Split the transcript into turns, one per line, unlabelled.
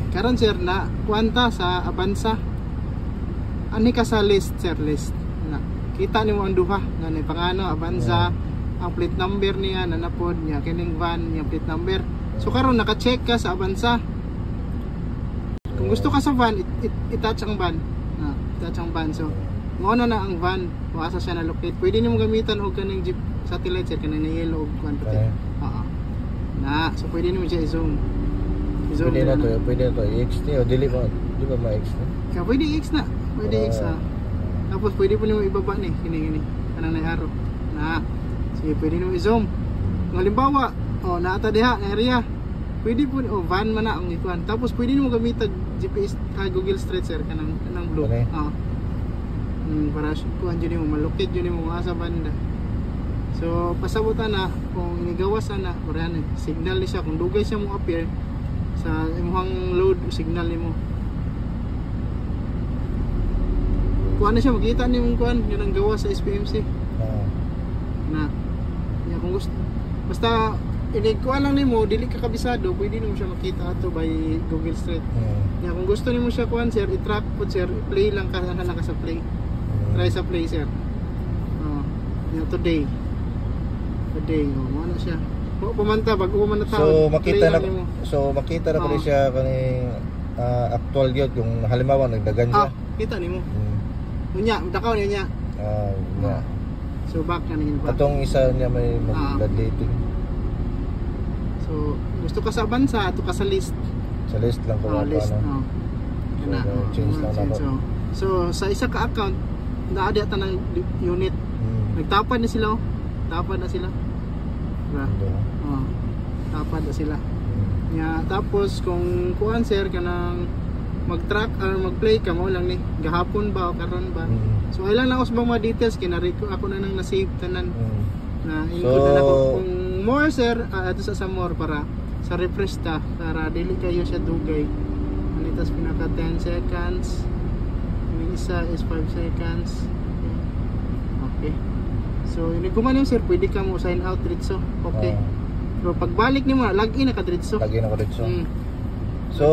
Karon sir na kuanta sa Avanza. Ani ka sa list sir, list. Na kita nimo ang duha nga ni pangano Avanza, ang plate number niya nanapod niya kining van, yung plate number. So karon naka-check ka sa Avanza. Kung gusto ka sa van, i-touch ang van. I-touch ang van. So mo na ang van, kung asa siya na-locate. Pwede nimo gamitan og kaning jeep satellite sir, kaning na yellow og kuan puti. Na, so pwede nimo siya i-zoom.
Pwede na to, i-X o dili ba ma-X na?
Kaya pwede X na, pwede X na. Tapos pwede po nimo ibaba ni, kini kanang na arrow. Na, sige pwede nimo i-zoom. Kung halimbawa, naata diha na area, pwede po van man na ang ikuan. Tapos pwede nimo gamitan GPS Google Street sir kanang blue. Para kuan jud nimo malocate jud nimo asa banda. So pasabutan na kung nigawas na kuran signal ni siya kung dugay siya mo appear sa imong load signal nimo. Kuan na siya makita nimo kuan yung gawas sa SPMC. Na ya kung gusto basta inikuan lang nimo dili ka kabisado pwede nimo siya makita ato by Google Street. Ya kung gusto nimo siya kuan sir i-track pud sir play lang ka sa play. Try sa play sir. Today mo na siya. Pumanta bago man na
tao. So makita na ko siya kaning actual gyud yung halimbawa nagdagan siya.
Kita nimo. Unya, takaw niya. So back na ning back.
Atong isa niya may mag-dating.
So gusto ka sa Avanza, ato ka sa list.
Sa list lang ko
list.
Change lang na.
So sa isa ka account naa diha tanang unit. Nagtapad na sila. Tapad na sila. Diba? Tapad na sila. Tapos kung kuan sir kanang mag-track or mag-play ka mo lang ni gahapon ba o karon ba. So ay lang na us bang mga details kinari ko ako na nang na-save tanan. Na include na ako kung more sir ato sa more para sa refresh ta para dili kayo siya dugay. Anitas pinaka 10 seconds. Yung isa is 5 seconds. Okay. So, iniguman yun sir, pwede ka mo sign out dito. Okay. Pero pagbalik nimo, log in na ka dito.
Log in ako dito. So,